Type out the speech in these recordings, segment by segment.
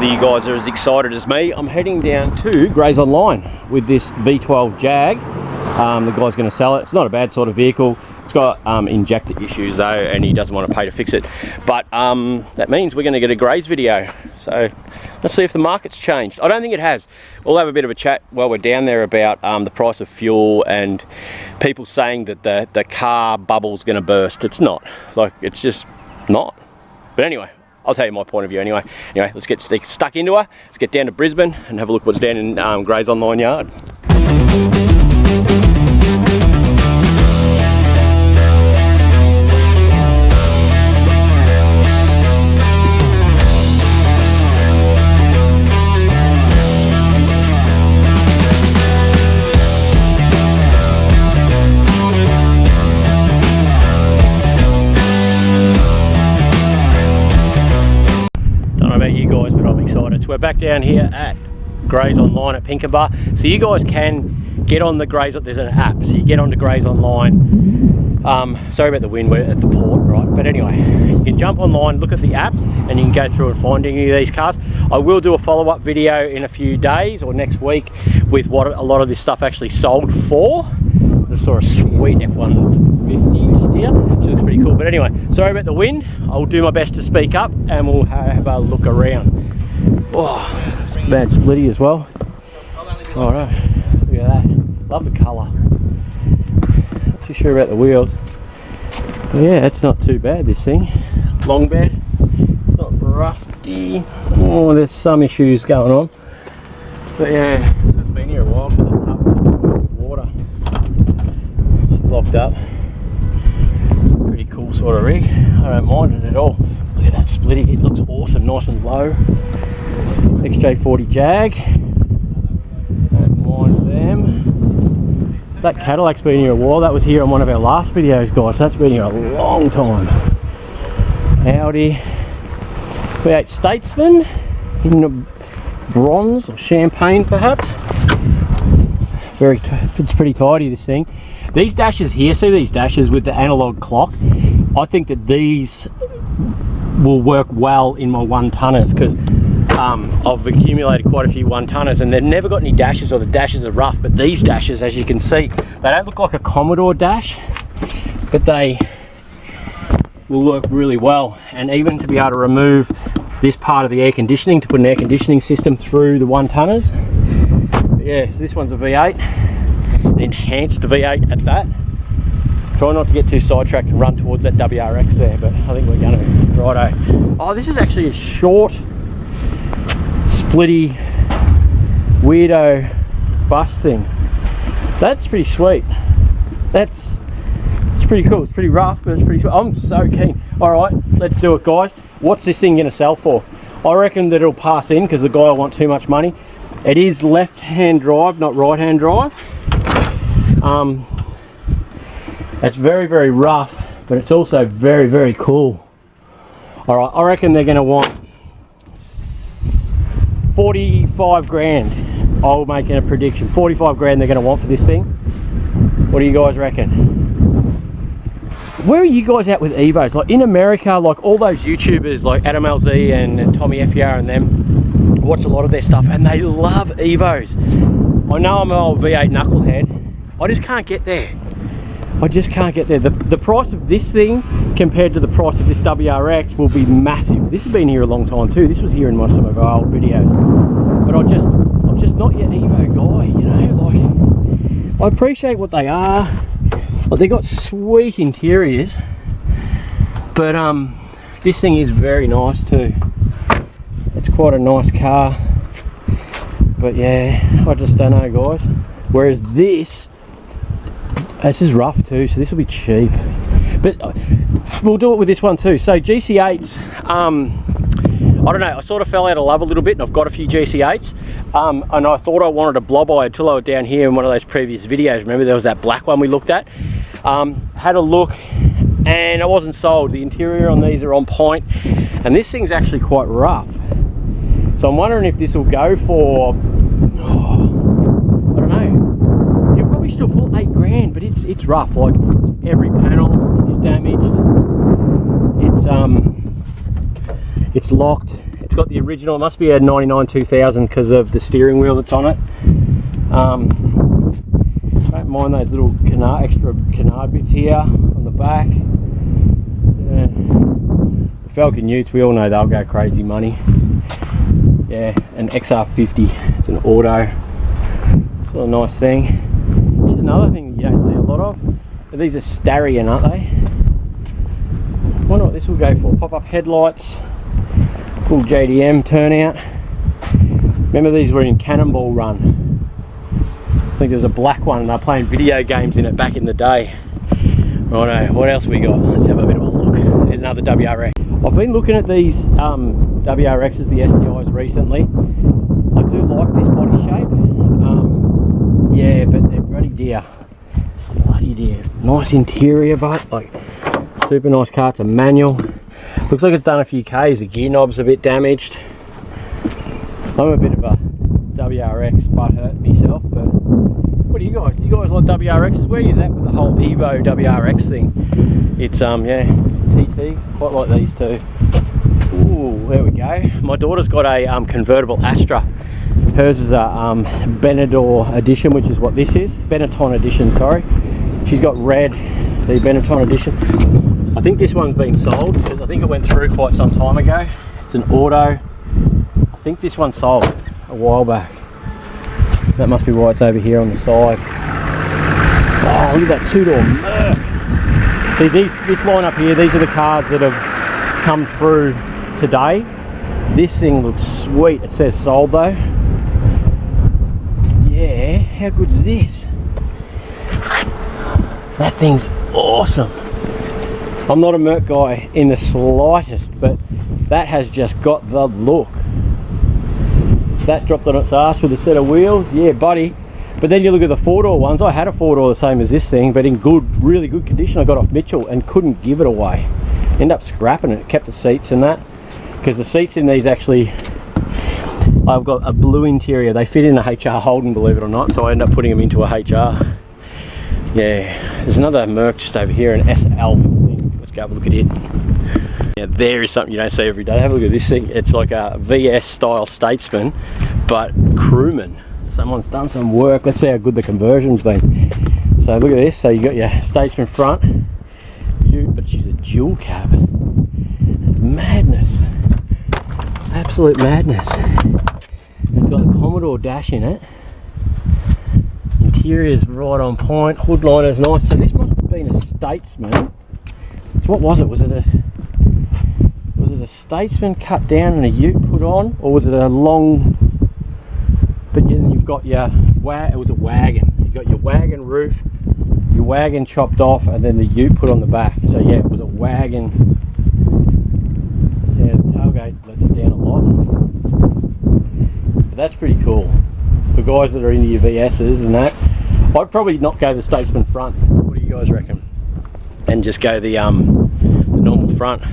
hopefully you guys are as excited as me. I'm heading down to Grays Online with this V12 Jag. The guy's going to sell it. It's not a bad sort of vehicle. It's got injector issues though, and he doesn't want to pay to fix it. But that means we're going to get a Grays video. So let's see if the market's changed. I don't think it has. We'll have a bit of a chat while we're down there about the price of fuel and people saying that the car bubble's going to burst. It's not. Like, it's just not. But anyway, I'll tell you my point of view anyway. Anyway, let's get stuck into her. Let's get down to Brisbane and have a look what's down in Grays Online yard. So we're back down here at Grays Online at Pinkenba. So you guys can get on the Grays, there's an app, so you get onto Grays Online. Sorry about the wind, we're at the port, right? But anyway, you can jump online, look at the app, and you can go through and find any of these cars. I will do a follow-up video in a few days or next week with what a lot of this stuff actually sold for. I saw a sweet F-150 just here, which looks pretty cool. But anyway, sorry about the wind. I'll do my best to speak up and we'll have a look around. Oh, bad splitty as well. Alright, look at that. Love the colour. Not too sure about the wheels. But yeah, it's not too bad, this thing. Long bed. It's not rusty. Oh, there's some issues going on. But yeah, it's been here a while because it's up with water. She's locked up. It's a pretty cool sort of rig. I don't mind it at all. Look at that splitty. It looks awesome, nice and low. XJ40 Jag. Don't mind them. That Cadillac's been here a while. That was here on one of our last videos, guys. So that's been here a long time. Audi V8 Statesman in bronze or champagne, perhaps. It's pretty tidy, this thing. These dashes here, see these dashes with the analog clock? I think that these will work well in my 1-tonners because I've accumulated quite a few 1-tonners and they've never got any dashes, or the dashes are rough. But these dashes, as you can see, they don't look like a Commodore dash, but they will work really well. And even to be able to remove this part of the air conditioning to put an air conditioning system through the 1-tonners. Yeah, so this one's a V8, an enhanced V8 at that. Try not to get too sidetracked and run towards that WRX there, but I think we're going to. Righto. Oh, this is actually a short, splitty, weirdo bus thing. That's pretty sweet. It's pretty cool. It's pretty rough, but it's pretty sweet. I'm so keen. All right, let's do it, guys. What's this thing going to sell for? I reckon that it'll pass in because the guy will want too much money. It is left-hand drive, not right-hand drive. It's very, very rough, but it's also very, very cool. All right, I reckon they're going to want 45 grand. I'll make a prediction. 45 grand they're going to want for this thing. What do you guys reckon? Where are you guys at with evos? Like in America, like all those YouTubers like Adam LZ and Tommy FR and them, I watch a lot of their stuff and they love evos. I know I'm an old V8 knucklehead. I just can't get there. I just can't get there. The price of this thing compared to the price of this WRX will be massive. This has been here a long time too. This was here in some of our old videos. But I'm just not your Evo guy, you know. Like, I appreciate what they are. Like, they got sweet interiors, but this thing is very nice too. It's quite a nice car. But yeah, I just don't know, guys. Whereas this is rough too, so this will be cheap. But we'll do it with this one too. So GC8s, I don't know, I sort of fell out of love a little bit, and I've got a few GC8s. And I thought I wanted a blob eye until I was down here in one of those previous videos. Remember there was that black one we looked at? Had a look and I wasn't sold. The interior on these are on point, and this thing's actually quite rough. So I'm wondering if this will go for, I don't know. You'll probably still pull 8 grand, but it's rough. Like every panel is damaged. It's locked. It's got the original, it must be a 99 2000 because of the steering wheel that's on it. Don't mind those little extra canard bits here on the back. Yeah. Falcon Utes, we all know they'll go crazy money. Yeah, an XR50, it's an auto. It's a nice thing. Here's another thing you don't see a lot of. These are Starion, aren't they? I wonder what this will go for. Pop-up headlights, full JDM turnout. Remember these were in Cannonball Run. I think there's a black one and they're playing video games in it back in the day. Righto, what else we got? Let's have a bit of a look. There's another WRX. I've been looking at these WRXs, the STIs recently. I do like this body shape. Yeah, but they're bloody dear. Bloody dear. Nice interior, but like super nice car. It's a manual. Looks like it's done a few Ks. The gear knob's a bit damaged. I'm a bit of a WRX butt hurt myself, but what do you guys? Do you guys like WRXs? Where are you at with the whole Evo WRX thing? It's yeah, TT. Quite like these two. Ooh, there we go. My daughter's got a convertible Astra. Hers is a Benetton edition, which is what this is. Benetton edition, sorry. She's got red. See, Benetton edition. I think this one's been sold because I think it went through quite some time ago. It's an auto. I think this one sold a while back. That must be why it's over here on the side. Oh, look at that two-door Merc. See, this lineup here, these are the cars that have come through today. This thing looks sweet. It says sold though. Yeah, how good is this? That thing's awesome. I'm not a Merc guy in the slightest, but that has just got the look. That dropped on its ass with a set of wheels, yeah buddy. But then you look at the four-door ones. I had a four-door the same as this thing, but in good, really good condition. I got off Mitchell and couldn't give it away. Ended up scrapping it, kept the seats and that. Because the seats in these actually, I've got a blue interior. They fit in a HR Holden, believe it or not, so I ended up putting them into a HR. Yeah, there's another Merc just over here, an SL thing. Let's go have a look at it. Yeah, there is something you don't see every day. Have a look at this thing. It's like a VS style Statesman, but crewman. Someone's done some work. Let's see how good the conversion's been. So look at this. So you got your Statesman front, but she's a dual cab. It's madness. Absolute madness. It's got the Commodore dash in it. Interior's right on point. Hood liner's nice. So this must have been a Statesman. So what was it? Was it a Statesman cut down and a ute put on, or was it a long? But then you've got your it was a wagon. You got your wagon roof, your wagon chopped off, and then the ute put on the back. So yeah, it was a wagon. Yeah, the tailgate lets it down a lot. But that's pretty cool. For guys that are into your VS's and that, I'd probably not go the Statesman front. What do you guys reckon? And just go the normal front.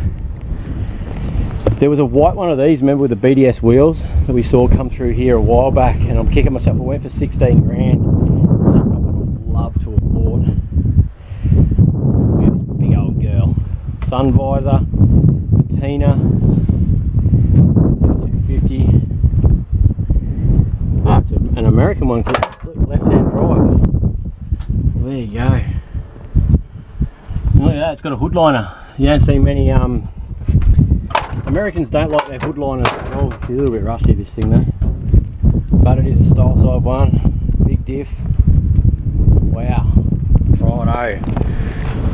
There was a white one of these, remember, with the BDS wheels that we saw come through here a while back, and I'm kicking myself away for 16 grand. Something I would have loved to have bought. Look at this big old girl. Sun visor, patina, F250. Ah, it's an American one, left-hand drive. There you go. Look at that, it's got a hood liner. You don't see many Americans don't like their hood liners at all. It's a little bit rusty, this thing though. But it is a style side one. Big diff. Wow. Righto.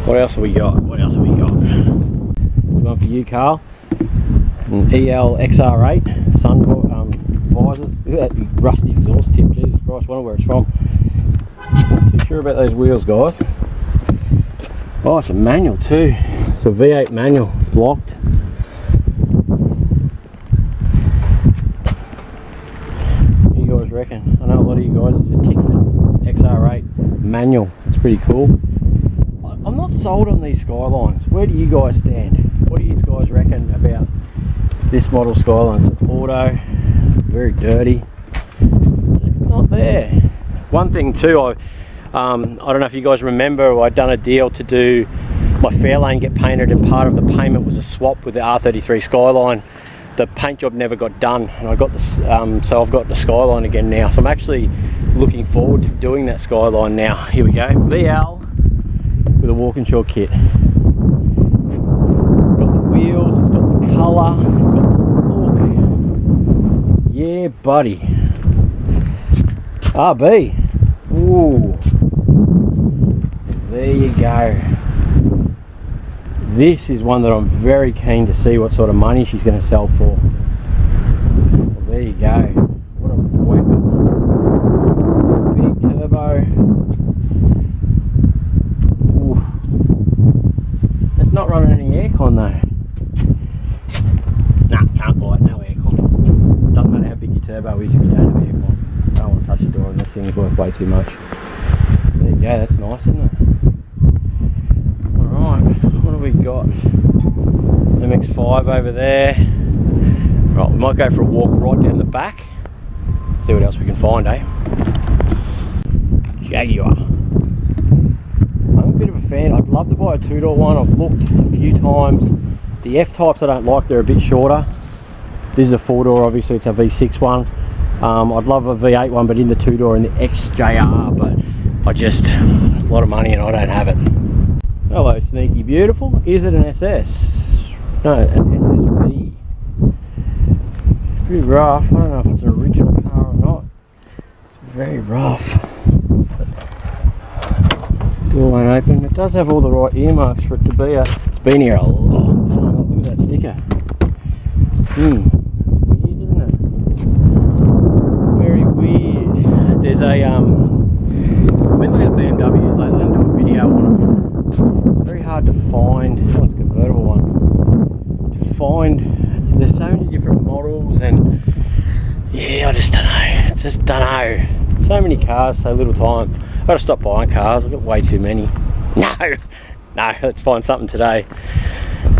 What else have we got? What else have we got? This one for you, Carl. An EL XR8. Sun visors. Look at that rusty exhaust tip. Jesus Christ, wonder where it's from. Not too sure about those wheels, guys. Oh, it's a manual too. It's a V8 manual. Locked. Reckon. I know a lot of you guys, it's a Tickford XR8 manual. It's pretty cool. I'm not sold on these Skylines. Where do you guys stand? What do you guys reckon about this model Skyline? It's an auto, very dirty, just not there. One thing too, I don't know if you guys remember, I'd done a deal to do my Fairlane get painted, and part of the payment was a swap with the R33 Skyline the paint job never got done, and I got this. So I've got the Skyline again now. So I'm actually looking forward to doing that Skyline now. Here we go, VL with a Walkinshaw kit. It's got the wheels, it's got the colour, it's got the look. Yeah, buddy. RB. Ooh. There you go. This is one that I'm very keen to see what sort of money she's going to sell for. Well, there you go. What a weapon. Big turbo. Ooh. It's not running any aircon though. Nah, can't buy it, no aircon. Doesn't matter how big your turbo is if you don't have aircon. I don't want to touch the door and this thing's worth way too much. There you go, that's nice, isn't it? What have we got? MX-5 over there. Right, we might go for a walk right down the back. See what else we can find, eh? Jaguar. I'm a bit of a fan. I'd love to buy a two-door one. I've looked a few times. The F-types I don't like, they're a bit shorter. This is a four-door, obviously it's a V6 one. I'd love a V8 one, but in the two-door in the XJR, but a lot of money and I don't have it. Hello, Sneaky Beautiful. Is it an SS? No, an SSV. It's pretty rough. I don't know if it's an original car or not. It's very rough. Door won't open. It does have all the right earmarks for it to be a... It's been here a long time. Look at that sticker. Weird, isn't it? Very weird. There's a... I've been looking at BMWs lately and doing a video on them. It's very hard to find. That one's a convertible one. To find, there's so many different models, and yeah, I just don't know. So many cars, so little time. I've got to stop buying cars. I've got way too many. No, let's find something today.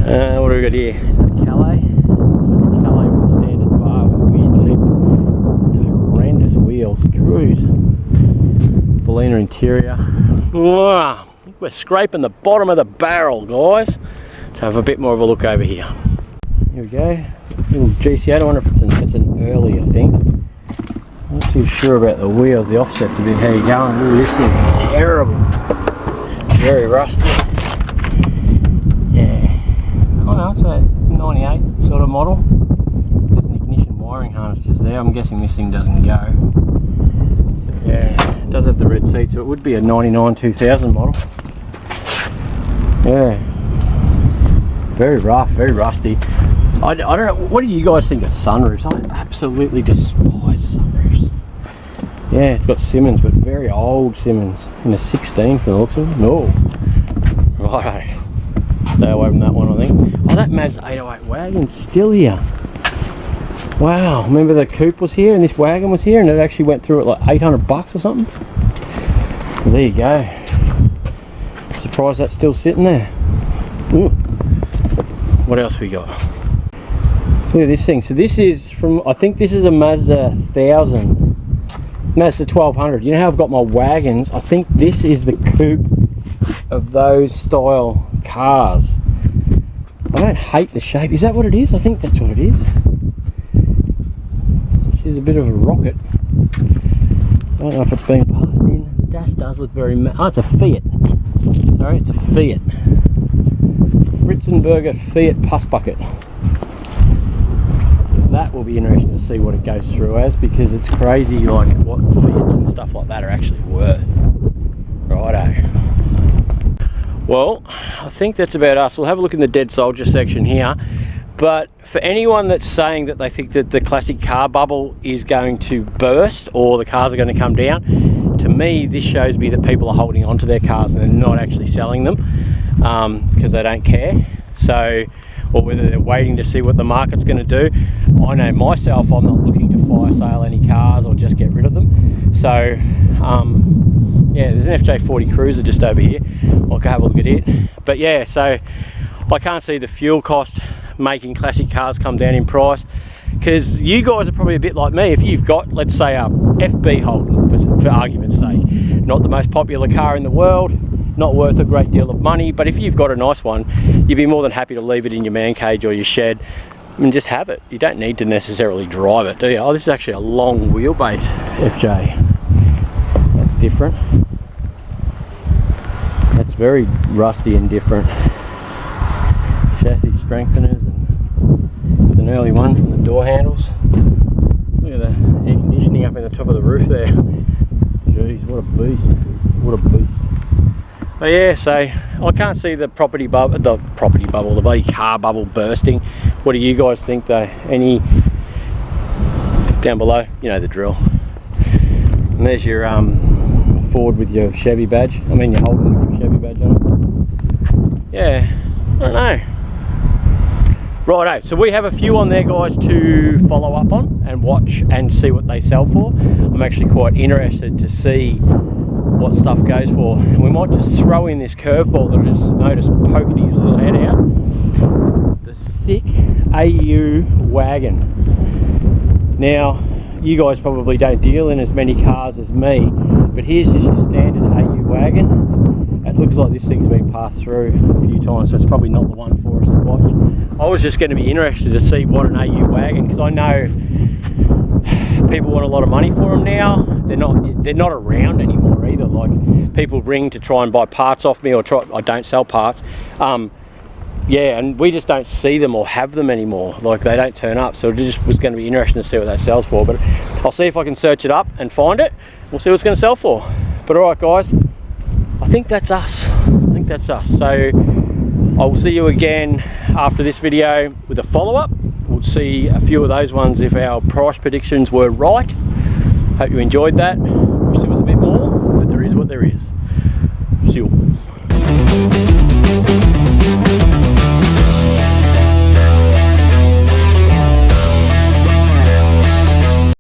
What do we got here? Is that Calais? Looks like a Calais with a standard bar with a weird lip. Horrendous wheels. Drews. Bellina interior. Wow. We're scraping the bottom of the barrel, guys. Let's have a bit more of a look over here. Here we go. Little GC8. I wonder if it's an early, I think. Not too sure about the wheels. The offset's a bit how you going. Ooh, this thing's terrible. Very rusty. Yeah. Oh no, it's a 98 sort of model. There's an ignition wiring harness just there. I'm guessing this thing doesn't go. Yeah, it does have the red seat, so it would be a 99 2000 model. Yeah, very rough, very rusty. I don't know, what do you guys think of sunroofs? I absolutely despise sunroofs. Yeah, it's got Simmons, but very old Simmons. In a 16 from the looks of it. No. Righto. Stay away from that one, I think. Oh, that Mazda 808 Wagon's still here. Wow, remember the coupe was here and this Wagon was here and it actually went through at like 800 bucks or something? Well, there you go. Surprised that's still sitting there. Ooh. What else we got? Look at this thing. So this is from, I think this is a Mazda 1000. Mazda 1200. You know how I've got my Wagons? I think this is the coupe of those style cars. I don't hate the shape. Is that what it is? I think that's what it is. She's a bit of a rocket. I don't know if it's been passed in. The dash does look very... Oh, it's a Fiat. Sorry, it's a Fiat. Fritzenberger Fiat Puss Bucket. That will be interesting to see what it goes through as, because it's crazy like what Fiats and stuff like that are actually worth. Righto. Well, I think that's about us. We'll have a look in the Dead Soldier section here. But for anyone that's saying that they think that the classic car bubble is going to burst or the cars are going to come down, to me this shows me that people are holding on to their cars and they're not actually selling them because they don't care. So, or whether they're waiting to see what the market's going to do. I know myself, I'm not looking to fire sale any cars or just get rid of them. So yeah, there's an FJ40 Cruiser just over here. I'll go have a look at it. But yeah, so I can't see the fuel cost making classic cars come down in price, because you guys are probably a bit like me. If you've got, let's say, a FB Holden for argument's sake, not the most popular car in the world, not worth a great deal of money, but if you've got a nice one, you'd be more than happy to leave it in your man cage or your shed and just have it. You don't need to necessarily drive it, do you? Oh, this is actually a long wheelbase FJ. That's different. That's very rusty and different. Chassis strengtheners, and it's an early one from the door handles. Look at the air conditioning up in the top of the roof there. Jeez, what a beast. What a beast. But yeah, so I can't see the property bubble, the bloody car bubble bursting. What do you guys think though? Any down below? You know the drill. And there's your Ford with your Chevy badge. I mean your Holden with your Chevy badge on it. Yeah, I don't know. Righto, so we have a few on there, guys, to follow up on and watch and see what they sell for. I'm actually quite interested to see what stuff goes for. And we might just throw in this curveball that I just noticed poking his little head out. The sick AU Wagon. Now, you guys probably don't deal in as many cars as me, but here's just your standard AU Wagon. It looks like this thing's been passed through a few times, so it's probably not the one for us to watch. I was just going to be interested to see what an AU Wagon, because I know people want a lot of money for them now. They're not around anymore either. Like, people ring to try and buy parts off me, or I don't sell parts. Yeah, and we just don't see them or have them anymore. Like, they don't turn up. So it just was going to be interesting to see what that sells for. But I'll see if I can search it up and find it. We'll see what it's going to sell for. But all right, guys, I think that's us. I think that's us. So I will see you again after this video with a follow-up. We'll see a few of those ones if our price predictions were right. Hope you enjoyed that. Wish there was a bit more, but there is what there is. See you.